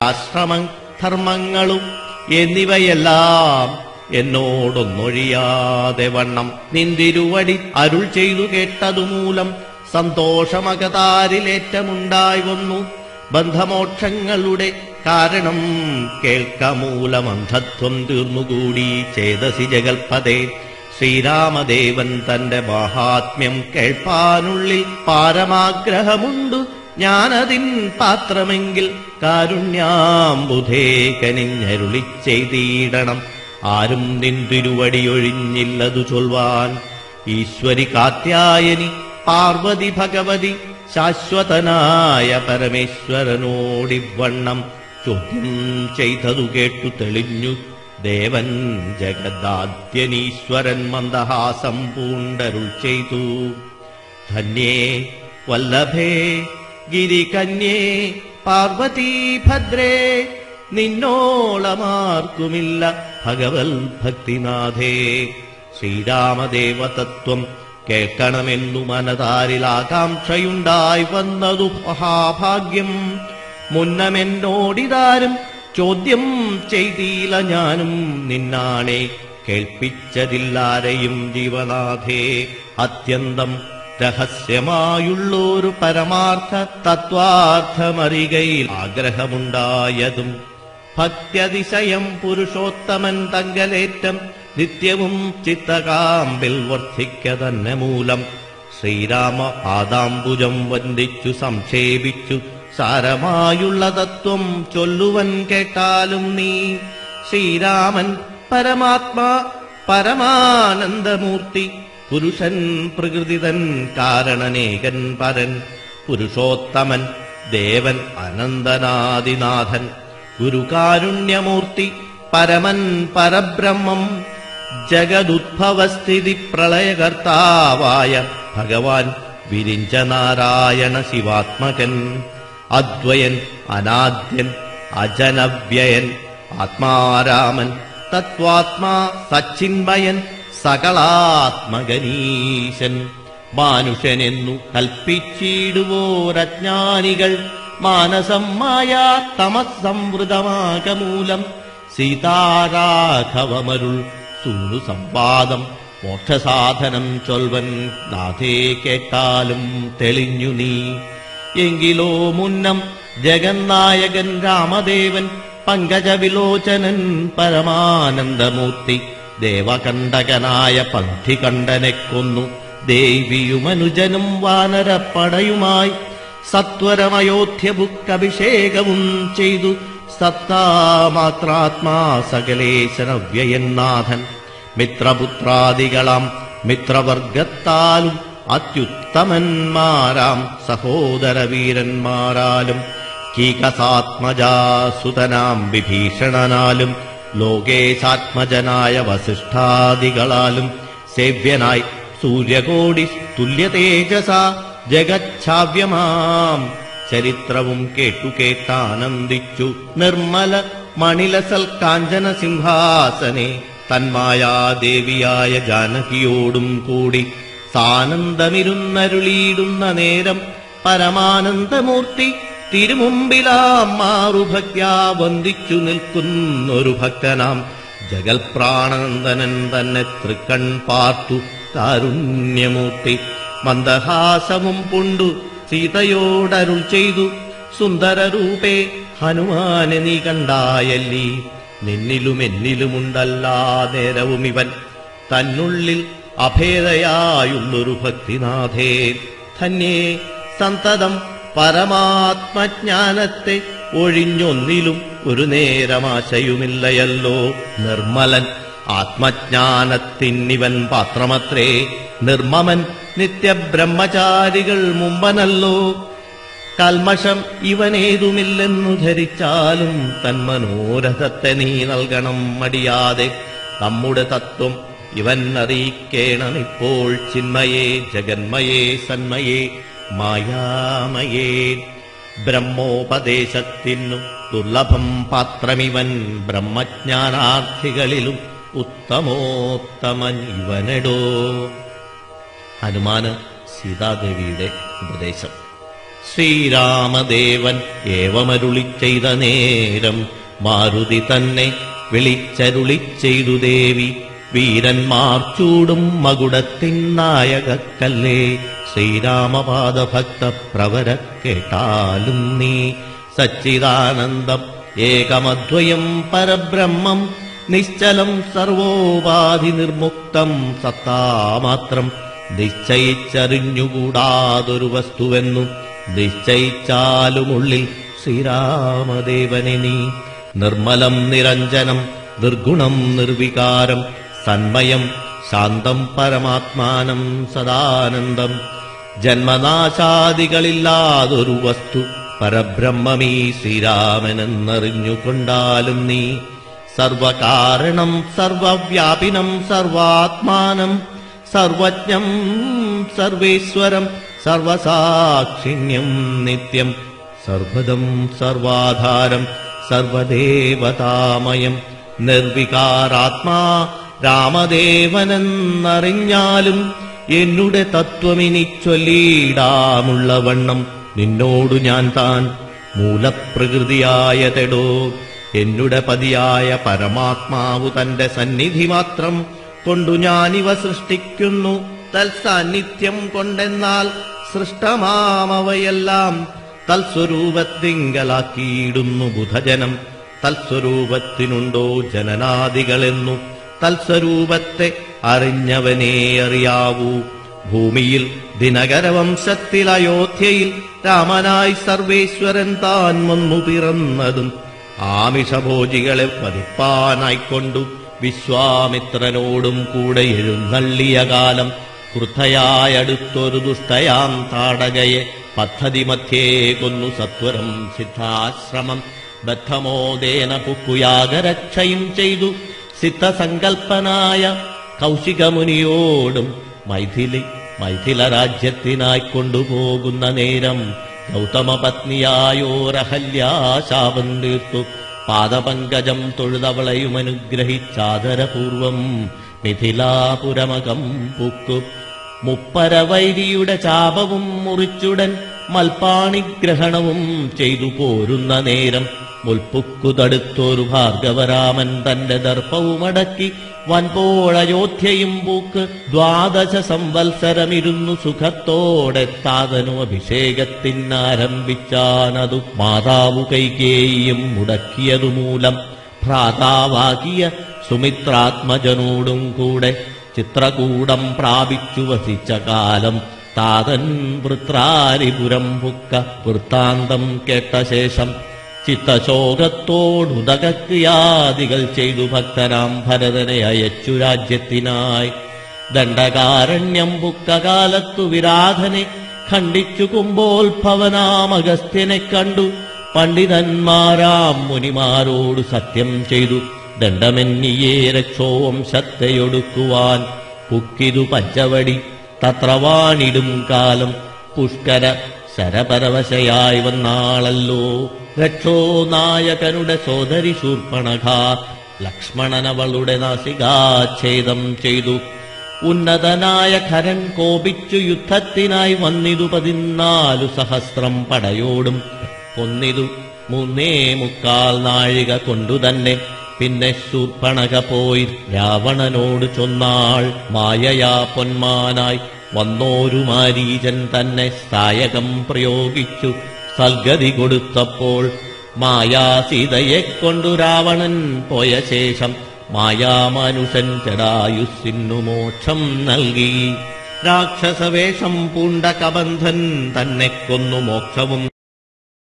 ആശ്രമ ധർമ്മങ്ങളും എന്നിവയെല്ലാം എന്നോടൊന്നൊഴിയാതെ വണ്ണം നിന്തിരുവടി അരുൾ ചെയ്തു കേട്ടതുമൂലം സന്തോഷമകതാരിലേറ്റമുണ്ടായി വന്നു. ബന്ധമോക്ഷങ്ങളുടെ കാരണം കേൾക്കമൂലമന്ധത്വം തീർന്നുകൂടി ചേതസി ജഗൽപദേ. ശ്രീരാമദേവൻ തന്റെ മാഹാത്മ്യം കേൾപ്പാനുള്ളിൽ പാരമാഗ്രഹമുണ്ടു. ഞാനതിൻ പാത്രമെങ്കിൽ കാരുണ്യാംബുധേ കനിഞ്ഞരുളി ചെയ്തിടണം. ആരും നിന്തിരുവടിയൊഴിഞ്ഞില്ലതു ചൊൽവാൻ. ഈശ്വരി കാത്യായനി പാർവതി ഭഗവതി ശാശ്വതനായ പരമേശ്വരനോടിവണ്ണം ചോദ്യം ചെയ്തതു കേട്ടു തെളിഞ്ഞു ദേവൻ. ജഗദാദ്യനീശ്വരൻ മന്ദഹാസം പൂണ്ടരുൾ ചെയ്തു. ധന്യേ വല്ലഭേ ഗിരികന്യേ പാർവതീ ഭദ്രേ, നിന്നോളമാർക്കുമില്ല ഭഗവൽ ഭക്തിനാഥേ. ശ്രീരാമദേവതത്വം കേൾക്കണമെന്നു മനതാരിൽ ആകാംക്ഷയുണ്ടായി വന്നതു മഹാഭാഗ്യം. മുന്നമെന്നോടിതാരും ചോദ്യം ചെയ്തില്ല, ഞാനും നിന്നാണെ കേൾപ്പിച്ചതില്ലാരെയും ജീവനാഥേ. അത്യന്തം രഹസ്യമായുള്ളൊരു പരമാർത്ഥ തത്വാർത്ഥമറികയിൽ ആഗ്രഹമുണ്ടായതും ഭക്ത്യതിശയം പുരുഷോത്തമൻ തങ്കലേറ്റം നിത്യവും ചിത്തകാമ്പിൽ വർദ്ധിക്ക തന്നെ മൂലം. ശ്രീരാമ പാദാംബുജം വന്ദിച്ചു സംക്ഷേപിച്ചു സാരമായുള്ള തത്വം ചൊല്ലുവൻ കേട്ടാലും നീ. ശ്രീരാമൻ പരമാത്മാ പരമാനന്ദമൂർത്തി, പുരുഷൻ പ്രകൃതിതൻ കാരണനേകൻ പരൻ, പുരുഷോത്തമൻ ദേവൻ അനന്തനാദിനാഥൻ, ഗുരുകാരുണ്യമൂർത്തി പരമൻ പരബ്രഹ്മം, ജഗദുദ്ഭവസ്ഥിതി പ്രളയകർത്താവായ ഭഗവാൻ വിരിഞ്ച നാരായണ ശിവാത്മകൻ, അദ്വയൻ അനാദ്യൻ അജനവ്യയൻ ആത്മാരാമൻ, തത്വാത്മാ സച്ചിന്മയൻ സകളാത്മകനീശൻ. മാനുഷനെന്നു കൽപ്പിച്ചിടുവോരജ്ഞാനികൾ മാനസം മായാ തമസ്സംവൃതമാകമൂലം. സീതാരാഘവമരുൾ സൂനു സംവാദം മോക്ഷസാധനം ചൊൽവൻ നാഥേ കേട്ടാലും തെളിഞ്ഞു നീ. എങ്കിലോ മുന്നം ജഗന്നായകൻ രാമദേവൻ പങ്കജവിലോചനൻ പരമാനന്ദമൂർത്തി ദേവകണ്ഠകനായ പന്ഥികണ്ഠനെ കൊന്നു. ദേവിയുമനുജനും വാനരപ്പടയുമായി സത്വരമയോധ്യബുക്കഭിഷേകവും ചെയ്തു. സത്താമാത്രാത്മാ സകലേശനവ്യയന്നാഥൻ മിത്രപുത്രാദികളാം മിത്രവർഗത്താലും അത്യുത്തമന്മാരാം സഹോദരവീരന്മാരാലും കീകസാത്മജാസുതനാം വിഭീഷണനാലും ലോകേശാത്മജനായ വസിഷ്ഠാദികളാലും സേവ്യനായി സൂര്യകോടി തുല്യതേജസ ജഗച്ഛാവ്യമാം ചരിത്രവും കേട്ടാനന്ദിച്ചു. നിർമ്മല മണിലസൽ കാഞ്ചന സിംഹാസനെ തന്മായാദേവിയായ ജാനകിയോടും കൂടി സാനന്ദമിരുന്നരുളിയിടുന്ന നേരം പരമാനന്ദമൂർത്തി തിരുമുമ്പിലാം മാറുഭക്യാ വന്ദിച്ചു നിൽക്കുന്നൊരു ഭക്തനാം ജഗൽപ്രാണനന്ദനൻ തന്നെ തൃക്കൺ പാർത്തു കാരുണ്യമൂർത്തി. മന്ദഹാസവും പുണ്ടു സീതയോടരുൾ ചെയ്തു, സുന്ദരരൂപേ ഹനുമാനെ നീ കണ്ടായല്ലീ. നിന്നിലും എന്നിലുമുണ്ടല്ലാ നേരവും ഇവൻ തന്നുള്ളിൽ അഭേദയായുള്ളൊരു ഭക്തിനാഥേ. ധന്യേ സന്തതം പരമാത്മജ്ഞാനത്തെ ഒഴിഞ്ഞൊന്നിലും ഒരു നേരമാശയുമില്ലയല്ലോ. നിർമ്മലൻ ആത്മജ്ഞാനത്തിനിവൻ പാത്രമത്രേ. നിർമ്മമൻ നിത്യബ്രഹ്മചാരികൾ മുമ്പനല്ലോ. കൽമഷം ഇവനേതുമില്ലെന്നു ധരിച്ചാലും തന്മനോരഥത്തെ നീ നൽകണം മടിയാതെ. നമ്മുടെ തത്വം ഇവൻ അറിയിക്കേണമിപ്പോൾ. ചിന്മയേ ജഗന്മയേ സന്മയേ മായാമയേ. ബ്രഹ്മോപദേശത്തിനു ദുർലഭം പാത്രമിവൻ, ബ്രഹ്മജ്ഞാനാർത്ഥികളിലും ഉത്തമോത്തമൻ ഇവനെടോ. ഹനുമാന് സീതാദേവിയുടെ ഉപദേശം. ശ്രീരാമദേവൻ ഏവമരുളി ചെയ്ത നേരം മാരുതി തന്നെ വിളിച്ചരുളി ചെയ്തു ദേവി, വീരന്മാർ ചൂടും മകുടത്തിൻ നായകക്കല്ലേ ശ്രീരാമപാദഭക്ത പ്രവര കേട്ടാലും നീ. സച്ചിദാനന്ദം ഏകമദ്വയം പരബ്രഹ്മം നിശ്ചലം സർവോപാധി നിർമുക്തം സത്താമാത്രം നിശ്ചയിച്ചറിഞ്ഞുകൂടാതൊരു വസ്തുവെന്നു നിശ്ചയിച്ചാലുമുള്ളിൽ ശ്രീരാമദേവനെ നീ. നിർമ്മലം നിരഞ്ജനം നിർഗുണം നിർവികാരം സന്മയം ശാന്തം പരമാത്മാനം സദാനന്ദം ജന്മനാശാദികളില്ലാതൊരു വസ്തു പരബ്രഹ്മമീ ശ്രീരാമനെന്നറിഞ്ഞുകൊണ്ടാലും നീ. സർവകാരണം സർവവ്യാപിനം സർവാത്മാനം സർവജ്ഞം സർവേശ്വരം സർവസാക്ഷിണ്യം നിത്യം സർവദം സർവാധാരം സർവദേവതാമയം നിർവികാരാത്മാ രാമദേവനെന്നറിഞ്ഞാലും എന്നുടെ തത്വമിനി ചൊല്ലിയിടാമുള്ള വണ്ണം നിന്നോടു ഞാൻ താൻ മൂലപ്രകൃതിയായതെടോ. എന്നുടെ പതിയായ പരമാത്മാവു തന്റെ സന്നിധി മാത്രം കൊണ്ടു ഞാനിവ സൃഷ്ടിക്കുന്നു. തൽസാന്നിധ്യം കൊണ്ടെന്നാൽ സൃഷ്ടമാമവയെല്ലാം തൽസ്വരൂപത്തിങ്കലാക്കിയിടുന്നു ബുധജനം. തൽസ്വരൂപത്തിനുണ്ടോ ജനനാദികളെന്നു തൽസ്വരൂപത്തെ അറിഞ്ഞവനേ അറിയാവൂ. ഭൂമിയിൽ ദിനകരവംശത്തിൽ അയോധ്യയിൽ രാമനായി സർവേശ്വരൻ താൻ വന്നു പിറന്നതും ആമിഷഭോജികളെ വധിപ്പാനായിക്കൊണ്ടു വിശ്വാമിത്രനോടും കൂടെ എഴുന്നള്ളിയ കാലം ക്രുദ്ധയായടുത്തൊരു ദുഷ്ടയാം താടകയെ പദ്ധതി മധ്യേ കൊന്നു സത്വരം സിദ്ധാശ്രമം ബദ്ധമോദേന പുക്കുയാഗരക്ഷയും ചെയ്തു സിദ്ധസങ്കൽപ്പനായ കൗശികമുനിയോടും മൈഥില രാജ്യത്തിനായി കൊണ്ടുപോകുന്ന നേരം ഗൗതമപത്നിയായോരഹല്യാശാപം തീർത്തു പാദപങ്കജം തൊഴുതവളയുമനുഗ്രഹിച്ചാദരപൂർവം മിഥിലാപുരമകം പൂക്കു. മുപ്പരവൈരിയുടെ ചാപവും മുറിച്ചുടൻ മൽപ്പാണിഗ്രഹണവും ചെയ്തു പോരുന്ന നേരം മുൽപ്പുക്കു തടുത്തൊരു ഭാർഗവരാമൻ തന്റെ ദർപ്പവുമടക്കി വൻപോഴയോധ്യയും പൂക്ക് 12 സംവത്സരമിരുന്നു സുഖത്തോടെ താതനു അഭിഷേകത്തിനാരംഭിച്ചാനതു മാതാവു കൈകേയിയും മുടക്കിയതുമൂലം ഭ്രാതാവാകിയ സുമിത്രാത്മജനോടും കൂടെ ചിത്രകൂടം പ്രാപിച്ചു വസിച്ച കാലം താതൻ വൃത്രാരിപുരം പുക്ക വൃത്താന്തം കേട്ട ശേഷം ചിത്തശോകത്തോടുദകക്രിയാദികൾ ചെയ്തു ഭക്തനാം ഭരതനെ അയച്ചു രാജ്യത്തിനായി. ദണ്ഡകാരണ്യം പുക്ക കാലത്തു വിരാധനെ ഖണ്ഡിച്ചു കുംഭോത്ഭവനാം അഗസ്ത്യനെ കണ്ടു പണ്ഡിതന്മാരാം മുനിമാരോട് സത്യം ചെയ്തു ദണ്ഡമെന്നിയേ രക്ഷോവംശത്തെയൊടുക്കുവാൻ പുക്കിതു പഞ്ചവടി തത്ര വാണിടും കാലം പുഷ്കര ശരപരവശയായി വന്നാളല്ലോ. രക്ഷോ നായകനുടെ സോദരി ശൂർപ്പണഖ ലക്ഷ്മണനവളുടെ നാസികാച്ഛേദം ചെയ്തു. ഉന്നതനായ ഖരൻ കോപിച്ചു യുദ്ധത്തിനായി വന്നിതു 14 സഹസ്രം പടയോടും കൊന്നിതു 3.25 നാഴിക കൊണ്ടുതന്നെ. പിന്നെ ശൂർപ്പണഖ പോയി രാവണനോട് ചൊന്നാൾ മായയാ പൊന്മാനായി വന്നോരു മാരീചൻ തന്നെ സായകം പ്രയോഗിച്ചു സൽഗതി കൊടുത്തപ്പോൾ മായാസീതയെക്കൊണ്ടു രാവണൻ പോയ ശേഷം മായാമാനുഷൻ ജടായുസ്സിനു മോക്ഷം നൽകി. രാക്ഷസവേഷം പൂണ്ട കബന്ധൻ തന്നെ കൊന്നു മോക്ഷവും